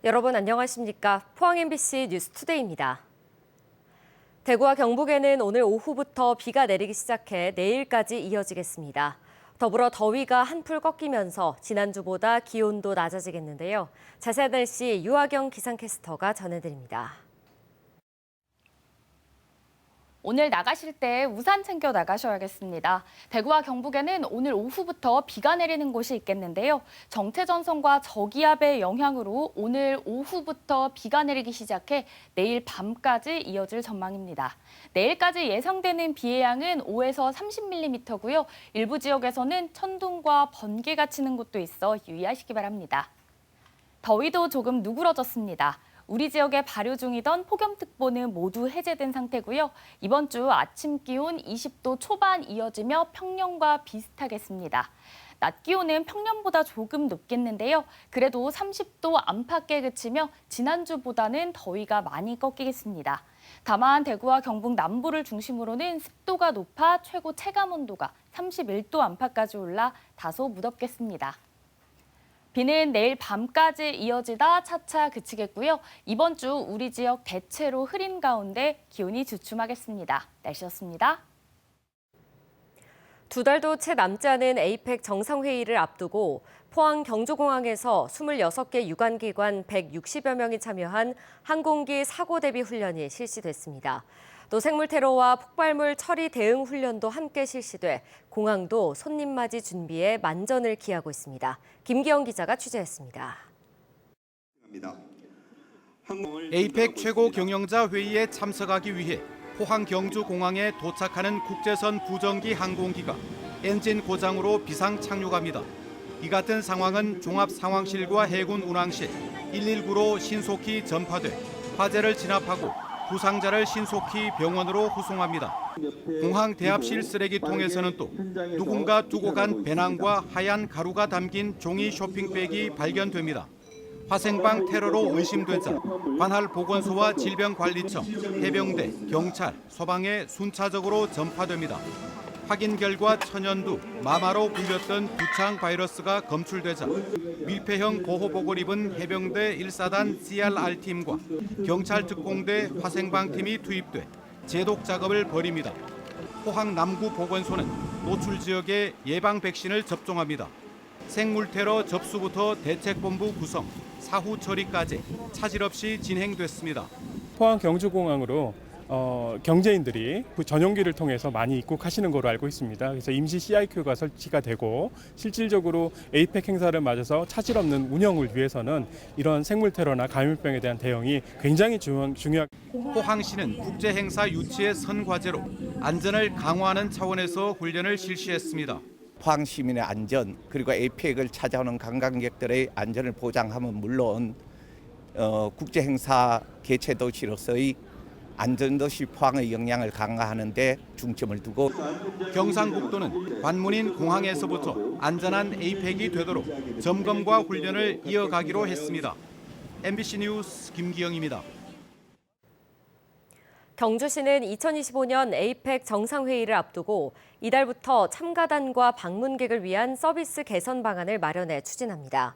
여러분 안녕하십니까? 포항 MBC 뉴스투데이입니다. 대구와 경북에는 오늘 오후부터 비가 내리기 시작해 내일까지 이어지겠습니다. 더불어 더위가 한풀 꺾이면서 지난주보다 기온도 낮아지겠는데요. 자세한 날씨 유아경 기상캐스터가 전해드립니다. 오늘 나가실 때 우산 챙겨 나가셔야겠습니다. 대구와 경북에는 오늘 오후부터 비가 내리는 곳이 있겠는데요. 정체전선과 저기압의 영향으로 오늘 오후부터 비가 내리기 시작해 내일 밤까지 이어질 전망입니다. 내일까지 예상되는 비의 양은 5에서 30mm고요. 일부 지역에서는 천둥과 번개가 치는 곳도 있어 유의하시기 바랍니다. 더위도 조금 누그러졌습니다. 우리 지역에 발효 중이던 폭염특보는 모두 해제된 상태고요. 이번 주 아침 기온 20도 초반 이어지며 평년과 비슷하겠습니다. 낮 기온은 평년보다 조금 높겠는데요. 그래도 30도 안팎에 그치며 지난주보다는 더위가 많이 꺾이겠습니다. 다만 대구와 경북 남부를 중심으로는 습도가 높아 최고 체감 온도가 31도 안팎까지 올라 다소 무덥겠습니다. 비는 내일 밤까지 이어지다 차차 그치겠고요. 이번 주 우리 지역 대체로 흐린 가운데 기온이 주춤하겠습니다. 날씨였습니다. 두 달도 채 남지 않은 에이펙 정상회의를 앞두고 포항 경주공항에서 26개 유관기관 160여 명이 참여한 항공기 사고 대비 훈련이 실시됐습니다. 또 생물 테러와 폭발물 처리 대응 훈련도 함께 실시돼 공항도 손님 맞이 준비에 만전을 기하고 있습니다. 김기영 기자가 취재했습니다. 에이펙 최고 경영자 회의에 참석하기 위해 포항 경주공항에 도착하는 국제선 부정기 항공기가 엔진 고장으로 비상 착륙합니다. 이 같은 상황은 종합상황실과 해군 운항실 119로 신속히 전파돼 화재를 진압하고 부상자를 신속히 병원으로 후송합니다. 공항 대합실 쓰레기통에서는 또 누군가 두고 간 배낭과 하얀 가루가 담긴 종이 쇼핑백이 발견됩니다. 화생방 테러로 의심되자 관할 보건소와 질병관리청, 해병대, 경찰, 소방에 순차적으로 전파됩니다. 확인 결과 천연두, 마마로 불렸던 두창 바이러스가 검출되자 밀폐형 보호복을 입은 해병대 1사단 CRR팀과 경찰 특공대 화생방팀이 투입돼 제독 작업을 벌입니다. 포항 남구보건소는 노출 지역에 예방 백신을 접종합니다. 생물 테러 접수부터 대책본부 구성, 사후 처리까지 차질 없이 진행됐습니다. 포항 경주공항으로 경제인들이 그 전용기를 통해서 많이 입국하시는 걸로 알고 있습니다. 그래서 임시 CIQ가 설치가 되고 실질적으로 에이펙 행사를 맞아서 차질 없는 운영을 위해서는 이런 생물 테러나 감염병에 대한 대응이 굉장히 중요합니다. 포항시는 국제 행사 유치의 선과제로 안전을 강화하는 차원에서 훈련을 실시했습니다. 포항 시민의 안전 그리고 에이펙을 찾아오는 관광객들의 안전을 보장하면 물론 국제 행사 개최 도시로서의 안전도시 포항의 역량을 강화하는 데 중점을 두고 경상북도는 관문인 공항에서부터 안전한 에이펙이 되도록 점검과 훈련을 이어가기로 했습니다. MBC 뉴스 김기영입니다. 경주시는 2025년 에이펙 정상회의를 앞두고 이달부터 참가단과 방문객을 위한 서비스 개선 방안을 마련해 추진합니다.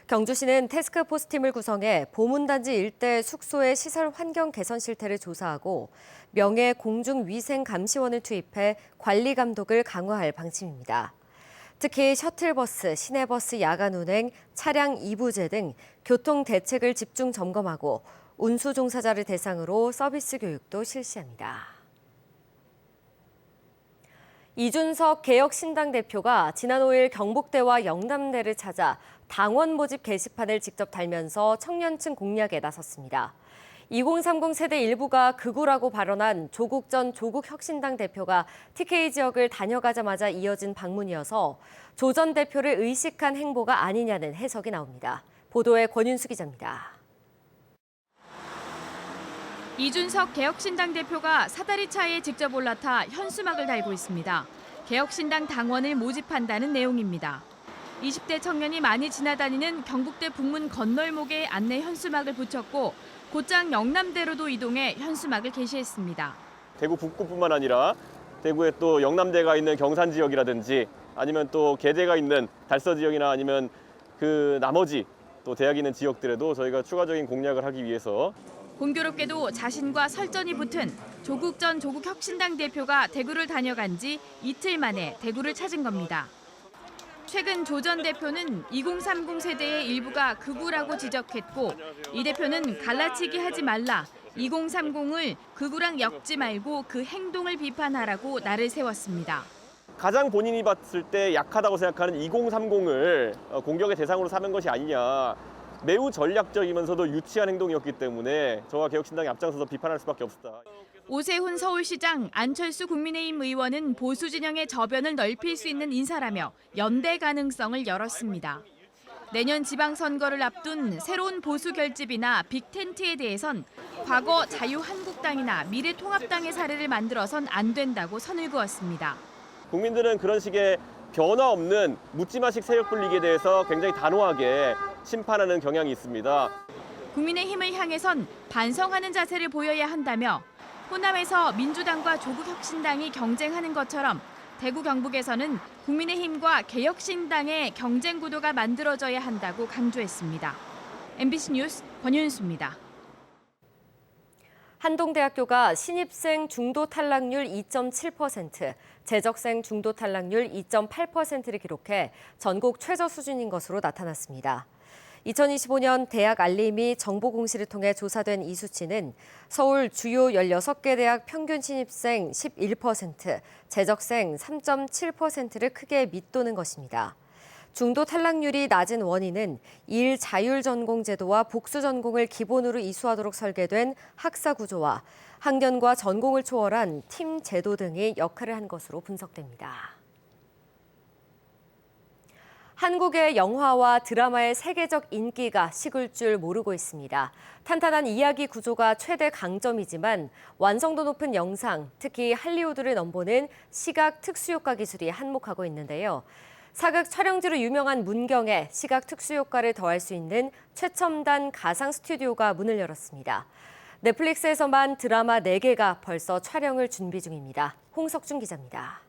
경주시는 태스크포스팀을 구성해 보문단지 일대 숙소의 시설 환경 개선 실태를 조사하고 명예 공중위생감시원을 투입해 관리 감독을 강화할 방침입니다. 특히 셔틀버스, 시내버스 야간 운행, 차량 이부제 등 교통 대책을 집중 점검하고 운수 종사자를 대상으로 서비스 교육도 실시합니다. 이준석 개혁신당 대표가 지난 5일 경북대와 영남대를 찾아 당원 모집 게시판을 직접 달면서 청년층 공략에 나섰습니다. 2030 세대 일부가 극우라고 발언한 조국 전 조국혁신당 대표가 TK 지역을 다녀가자마자 이어진 방문이어서 조 전 대표를 의식한 행보가 아니냐는 해석이 나옵니다. 보도에 권윤수 기자입니다. 이준석 개혁신당 대표가 사다리 차에 직접 올라타 현수막을 달고 있습니다. 개혁신당 당원을 모집한다는 내용입니다. 20대 청년이 많이 지나다니는 경북대 북문 건널목에 안내 현수막을 붙였고 곧장 영남대로도 이동해 현수막을 게시했습니다. 대구 북구뿐만 아니라 대구에 또 영남대가 있는 경산 지역이라든지 아니면 또 계대가 있는 달서 지역이나 아니면 그 나머지 또 대학이 있는 지역들에도 저희가 추가적인 공략을 하기 위해서 공교롭게도 자신과 설전이 붙은 조국 전 조국혁신당 대표가 대구를 다녀간 지 이틀 만에 대구를 찾은 겁니다. 최근 조 전 대표는 2030 세대의 일부가 극우라고 지적했고 이 대표는 갈라치기 하지 말라, 2030을 극우랑 엮지 말고 그 행동을 비판하라고 날을 세웠습니다. 가장 본인이 봤을 때 약하다고 생각하는 2030을 공격의 대상으로 삼은 것이 아니냐. 매우 전략적이면서도 유치한 행동이었기 때문에 저와 개혁신당이 앞장서서 비판할 수밖에 없었다. 오세훈 서울시장, 안철수 국민의힘 의원은 보수 진영의 저변을 넓힐 수 있는 인사라며 연대 가능성을 열었습니다. 내년 지방선거를 앞둔 새로운 보수 결집이나 빅텐트에 대해선 과거 자유한국당이나 미래통합당의 사례를 만들어선 안 된다고 선을 그었습니다. 국민들은 그런 식의 변화 없는 묻지마식 세력 분리기에 대해서 굉장히 단호하게 심판하는 경향이 있습니다. 국민의힘을 향해선 반성하는 자세를 보여야 한다며 호남에서 민주당과 조국혁신당이 경쟁하는 것처럼 대구 경북에서는 국민의힘과 개혁신당의 경쟁 구도가 만들어져야 한다고 강조했습니다. MBC 뉴스 권윤수입니다. 한동대학교가 신입생 중도 탈락률 2.7%, 재적생 중도 탈락률 2.8%를 기록해 전국 최저 수준인 것으로 나타났습니다. 2025년 대학 알림이 정보공시를 통해 조사된 이 수치는 서울 주요 16개 대학 평균 신입생 11%, 재적생 3.7%를 크게 밑도는 것입니다. 중도 탈락률이 낮은 원인은 일 자율 전공 제도와 복수 전공을 기본으로 이수하도록 설계된 학사 구조와 학년과 전공을 초월한 팀 제도 등이 역할을 한 것으로 분석됩니다. 한국의 영화와 드라마의 세계적 인기가 식을 줄 모르고 있습니다. 탄탄한 이야기 구조가 최대 강점이지만 완성도 높은 영상, 특히 할리우드를 넘보는 시각 특수효과 기술이 한몫하고 있는데요. 사극 촬영지로 유명한 문경에 시각 특수효과를 더할 수 있는 최첨단 가상 스튜디오가 문을 열었습니다. 넷플릭스에서만 드라마 4개가 벌써 촬영을 준비 중입니다. 홍석준 기자입니다.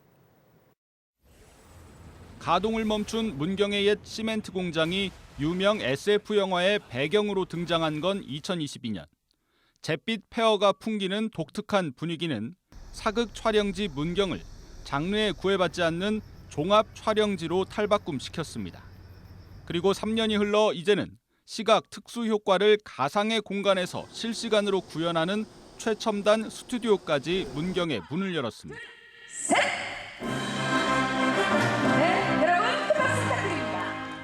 가동을 멈춘 문경의 옛 시멘트 공장이 유명 SF 영화의 배경으로 등장한 건 2022년. 잿빛 폐허가 풍기는 독특한 분위기는 사극 촬영지 문경을 장르에 구애받지 않는 종합 촬영지로 탈바꿈시켰습니다. 그리고 3년이 흘러 이제는 시각 특수 효과를 가상의 공간에서 실시간으로 구현하는 최첨단 스튜디오까지 문경에 문을 열었습니다.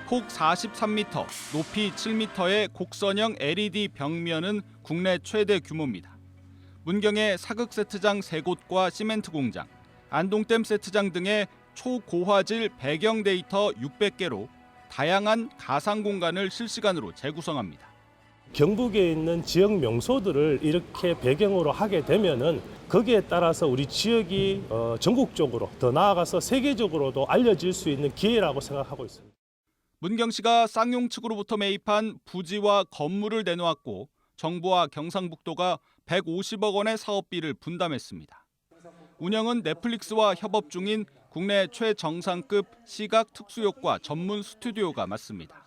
폭 43m, 높이 7m의 곡선형 LED 벽면은 국내 최대 규모입니다. 문경의 사극 세트장 3곳과 시멘트 공장, 안동댐 세트장 등의 초고화질 배경 데이터 600개로 다양한 가상 공간을 실시간으로 재구성합니다. 경북에 있는 지역 명소들을 이렇게 배경으로 하게 되면은 거기에 따라서 우리 지역이 전국적으로 더 나아가서 세계적으로도 알려질 수 있는 기회라고 생각하고 있습니다. 문경시가 쌍용 측으로부터 매입한 부지와 건물을 내놓았고 정부와 경상북도가 150억 원의 사업비를 분담했습니다. 운영은 넷플릭스와 협업 중인 국내 최정상급 시각 특수효과 전문 스튜디오가 맡습니다.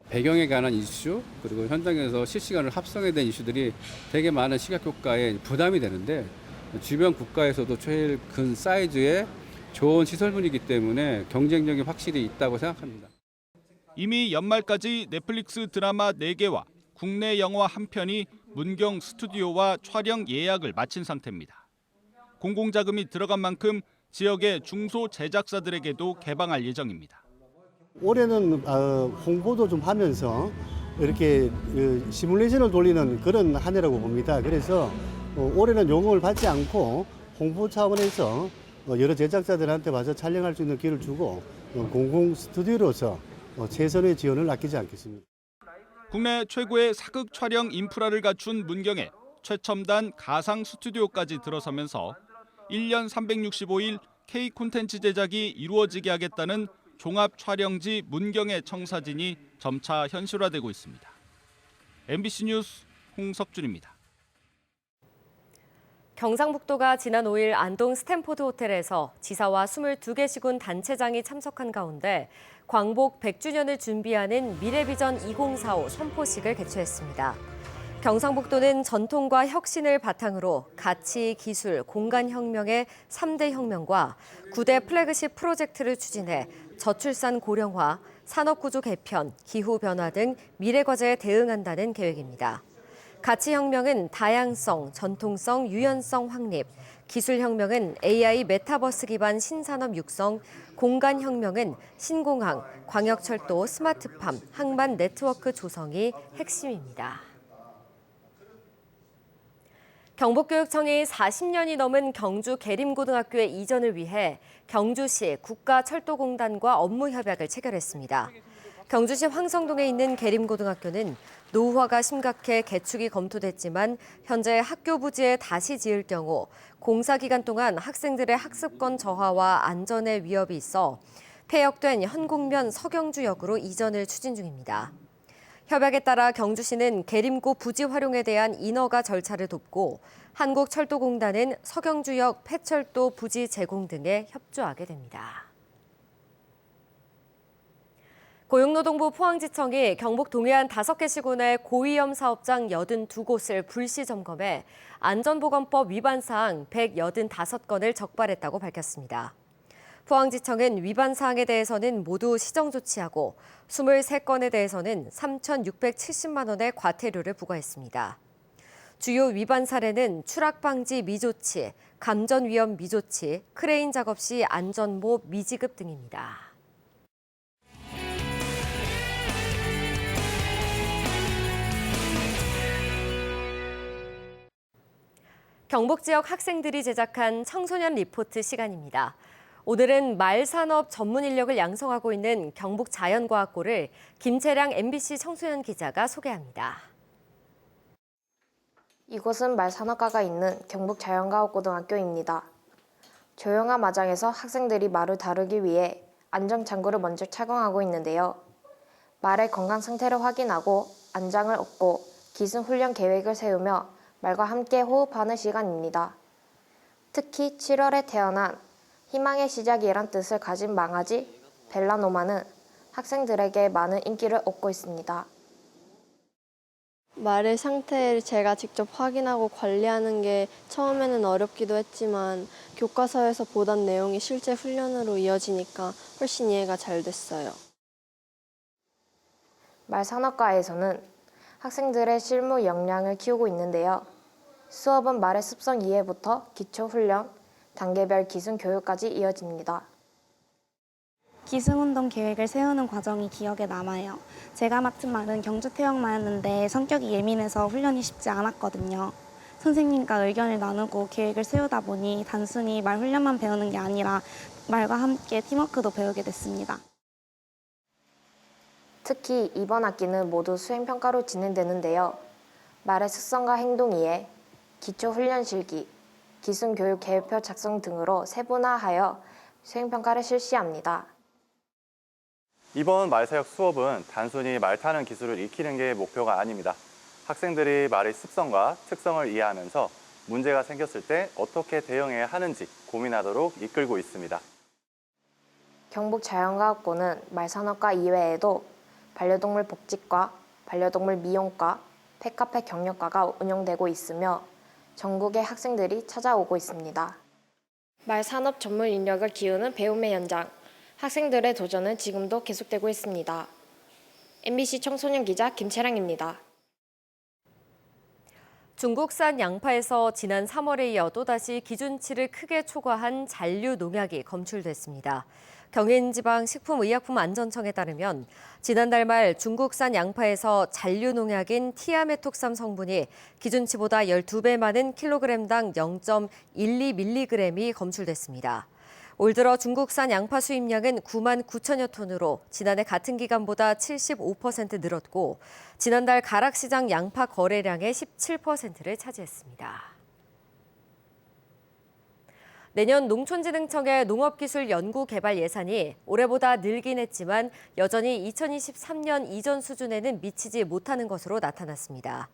배경에 관한 이슈 그리고 현장에서 실시간으로 합성된 이슈들이 되게 많은 시각효과에 부담이 되는데 주변 국가에서도 제일 큰 사이즈의 좋은 시설물이기 때문에 경쟁력이 확실히 있다고 생각합니다. 이미 연말까지 넷플릭스 드라마 4개와 국내 영화 1편이 문경 스튜디오와 촬영 예약을 마친 상태입니다. 공공자금이 들어간 만큼 지역의 중소 제작사들에게도 개방할 예정입니다. 올해는 홍보도 좀 하면서 이렇게 시뮬레이션을 돌리는 그런 한 해라고 봅니다. 그래서 올해는 요금을 받지 않고 홍보 차원에서 여러 제작자들한테 와서 촬영할 수 있는 기회를 주고 공공 스튜디오로서 최선의 지원을 아끼지 않겠습니다. 국내 최고의 사극 촬영 인프라를 갖춘 문경에 최첨단 가상 스튜디오까지 들어서면서 1년 365일 K 콘텐츠 제작이 이루어지게 하겠다는 종합 촬영지 문경의 청사진이 점차 현실화되고 있습니다. MBC 뉴스 홍석준입니다. 경상북도가 지난 5일 안동 스탠포드 호텔에서 지사와 22개 시군 단체장이 참석한 가운데 광복 100주년을 준비하는 미래비전 2045 선포식을 개최했습니다. 경상북도는 전통과 혁신을 바탕으로 가치, 기술, 공간혁명의 3대 혁명과 9대 플래그십 프로젝트를 추진해 저출산 고령화, 산업구조 개편, 기후변화 등 미래과제에 대응한다는 계획입니다. 가치혁명은 다양성, 전통성, 유연성 확립, 기술혁명은 AI 메타버스 기반 신산업 육성, 공간혁명은 신공항, 광역철도, 스마트팜, 항만 네트워크 조성이 핵심입니다. 경북교육청이 40년이 넘은 경주 계림고등학교의 이전을 위해 경주시 국가철도공단과 업무협약을 체결했습니다. 경주시 황성동에 있는 계림고등학교는 노후화가 심각해 개축이 검토됐지만 현재 학교 부지에 다시 지을 경우 공사 기간 동안 학생들의 학습권 저하와 안전의 위협이 있어 폐역된 현곡면 서경주역으로 이전을 추진 중입니다. 협약에 따라 경주시는 계림고 부지 활용에 대한 인허가 절차를 돕고 한국철도공단은 서경주역 폐철도 부지 제공 등에 협조하게 됩니다. 고용노동부 포항지청이 경북 동해안 5개 시군의 고위험 사업장 82곳을 불시 점검해 안전보건법 위반 사항 185건을 적발했다고 밝혔습니다. 포항지청은 위반 사항에 대해서는 모두 시정 조치하고 23건에 대해서는 3,670만 원의 과태료를 부과했습니다. 주요 위반 사례는 추락방지 미조치, 감전위험 미조치, 크레인 작업 시 안전모 미지급 등입니다. 경북 지역 학생들이 제작한 청소년 리포트 시간입니다. 오늘은 말산업 전문 인력을 양성하고 있는 경북 자연과학고를 김채량 MBC 청소년 기자가 소개합니다. 이곳은 말산업과가 있는 경북 자연과학고등학교입니다. 조용한 마장에서 학생들이 말을 다루기 위해 안전장구를 먼저 착용하고 있는데요. 말의 건강 상태를 확인하고 안장을 얻고 기승 훈련 계획을 세우며 말과 함께 호흡하는 시간입니다. 특히 7월에 태어난 희망의 시작이란 뜻을 가진 망아지 벨라노마는 학생들에게 많은 인기를 얻고 있습니다. 말의 상태를 제가 직접 확인하고 관리하는 게 처음에는 어렵기도 했지만 교과서에서 보던 내용이 실제 훈련으로 이어지니까 훨씬 이해가 잘 됐어요. 말산업과에서는 학생들의 실무 역량을 키우고 있는데요. 수업은 말의 습성 이해부터 기초훈련, 단계별 기승 교육까지 이어집니다. 기승운동 계획을 세우는 과정이 기억에 남아요. 제가 맡은 말은 경주태역마였는데 성격이 예민해서 훈련이 쉽지 않았거든요. 선생님과 의견을 나누고 계획을 세우다 보니 단순히 말 훈련만 배우는 게 아니라 말과 함께 팀워크도 배우게 됐습니다. 특히 이번 학기는 모두 수행평가로 진행되는데요. 말의 습성과 행동 이해, 기초훈련 실기, 기승교육 계획표 작성 등으로 세분화하여 수행평가를 실시합니다. 이번 말사역 수업은 단순히 말 타는 기술을 익히는 게 목표가 아닙니다. 학생들이 말의 습성과 특성을 이해하면서 문제가 생겼을 때 어떻게 대응해야 하는지 고민하도록 이끌고 있습니다. 경북자연과학고는 말산업과 이외에도 반려동물 복지과, 반려동물 미용과, 펫카페 경력과가 운영되고 있으며 전국의 학생들이 찾아오고 있습니다. 말산업 전문 인력을 키우는 배움의 현장, 학생들의 도전은 지금도 계속되고 있습니다. MBC 청소년 기자 김채랑입니다. 중국산 양파에서 지난 3월에 이어 또다시 기준치를 크게 초과한 잔류 농약이 검출됐습니다. 경인지방식품의약품안전청에 따르면 지난달 말 중국산 양파에서 잔류 농약인 티아메톡삼 성분이 기준치보다 12배 많은 킬로그램당 0.12mg이 검출됐습니다. 올 들어 중국산 양파 수입량은 9만 9천여 톤으로 지난해 같은 기간보다 75% 늘었고 지난달 가락시장 양파 거래량의 17%를 차지했습니다. 내년 농촌진흥청의 농업기술연구개발 예산이 올해보다 늘긴 했지만 여전히 2023년 이전 수준에는 미치지 못하는 것으로 나타났습니다.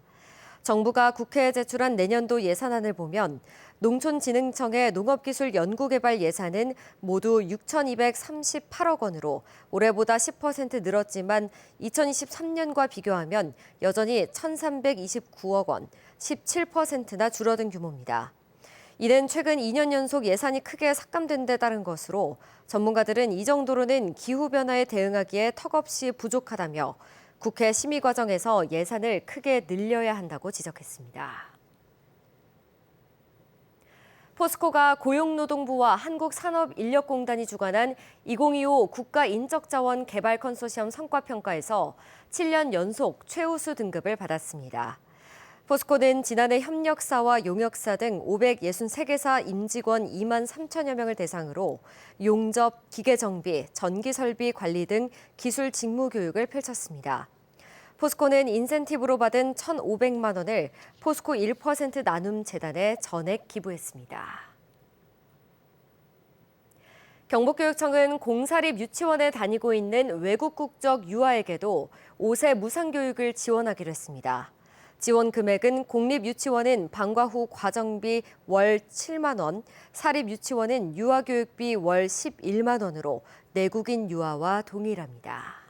정부가 국회에 제출한 내년도 예산안을 보면 농촌진흥청의 농업기술연구개발 예산은 모두 6,238억 원으로 올해보다 10% 늘었지만 2023년과 비교하면 여전히 1,329억 원, 17%나 줄어든 규모입니다. 이는 최근 2년 연속 예산이 크게 삭감된 데 따른 것으로 전문가들은 이 정도로는 기후변화에 대응하기에 턱없이 부족하다며 국회 심의 과정에서 예산을 크게 늘려야 한다고 지적했습니다. 포스코가 고용노동부와 한국산업인력공단이 주관한 2025 국가인적자원 개발 컨소시엄 성과평가에서 7년 연속 최우수 등급을 받았습니다. 포스코는 지난해 협력사와 용역사 등 563개사 임직원 2만 3천여 명을 대상으로 용접, 기계정비, 전기설비 관리 등 기술 직무 교육을 펼쳤습니다. 포스코는 인센티브로 받은 1,500만 원을 포스코 1% 나눔 재단에 전액 기부했습니다. 경북교육청은 공사립 유치원에 다니고 있는 외국 국적 유아에게도 5세 무상교육을 지원하기로 했습니다. 지원 금액은 공립유치원은 방과 후 과정비 월 7만 원, 사립유치원은 유아교육비 월 11만 원으로 내국인 유아와 동일합니다.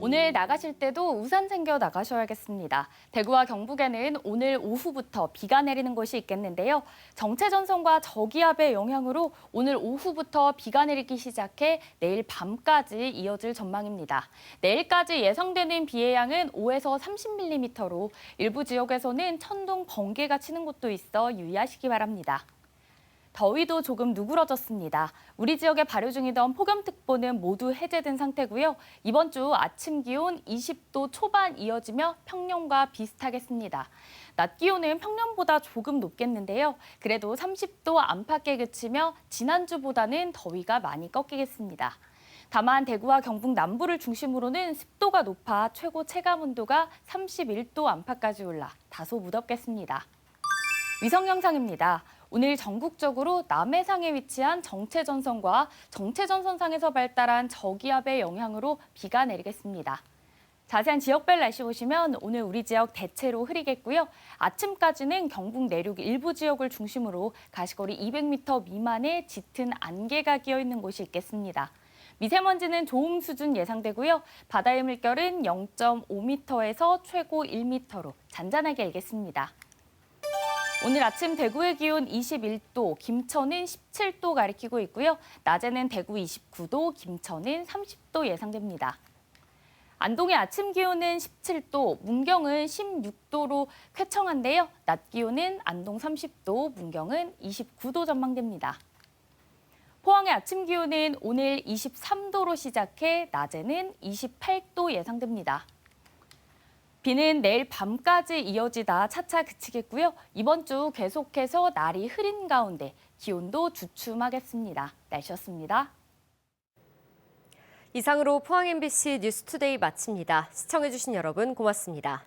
오늘 나가실 때도 우산 챙겨 나가셔야겠습니다. 대구와 경북에는 오늘 오후부터 비가 내리는 곳이 있겠는데요. 정체전선과 저기압의 영향으로 오늘 오후부터 비가 내리기 시작해 내일 밤까지 이어질 전망입니다. 내일까지 예상되는 비의 양은 5에서 30mm로 일부 지역에서는 천둥, 번개가 치는 곳도 있어 유의하시기 바랍니다. 더위도 조금 누그러졌습니다. 우리 지역에 발효 중이던 폭염특보는 모두 해제된 상태고요. 이번 주 아침 기온 20도 초반 이어지며 평년과 비슷하겠습니다. 낮 기온은 평년보다 조금 높겠는데요. 그래도 30도 안팎에 그치며 지난주보다는 더위가 많이 꺾이겠습니다. 다만 대구와 경북 남부를 중심으로는 습도가 높아 최고 체감 온도가 31도 안팎까지 올라 다소 무덥겠습니다. 위성 영상입니다. 오늘 전국적으로 남해상에 위치한 정체전선과 정체전선상에서 발달한 저기압의 영향으로 비가 내리겠습니다. 자세한 지역별 날씨 보시면 오늘 우리 지역 대체로 흐리겠고요. 아침까지는 경북 내륙 일부 지역을 중심으로 가시거리 200m 미만의 짙은 안개가 끼어 있는 곳이 있겠습니다. 미세먼지는 좋음 수준 예상되고요. 바다의 물결은 0.5m에서 최고 1m로 잔잔하게 일겠습니다. 오늘 아침 대구의 기온 21도, 김천은 17도 가리키고 있고요. 낮에는 대구 29도, 김천은 30도 예상됩니다. 안동의 아침 기온은 17도, 문경은 16도로 쾌청한데요. 낮 기온은 안동 30도, 문경은 29도 전망됩니다. 포항의 아침 기온은 오늘 23도로 시작해 낮에는 28도 예상됩니다. 비는 내일 밤까지 이어지다 차차 그치겠고요. 이번 주 계속해서 날이 흐린 가운데 기온도 주춤하겠습니다. 날씨였습니다. 이상으로 포항 MBC 뉴스투데이 마칩니다. 시청해주신 여러분 고맙습니다.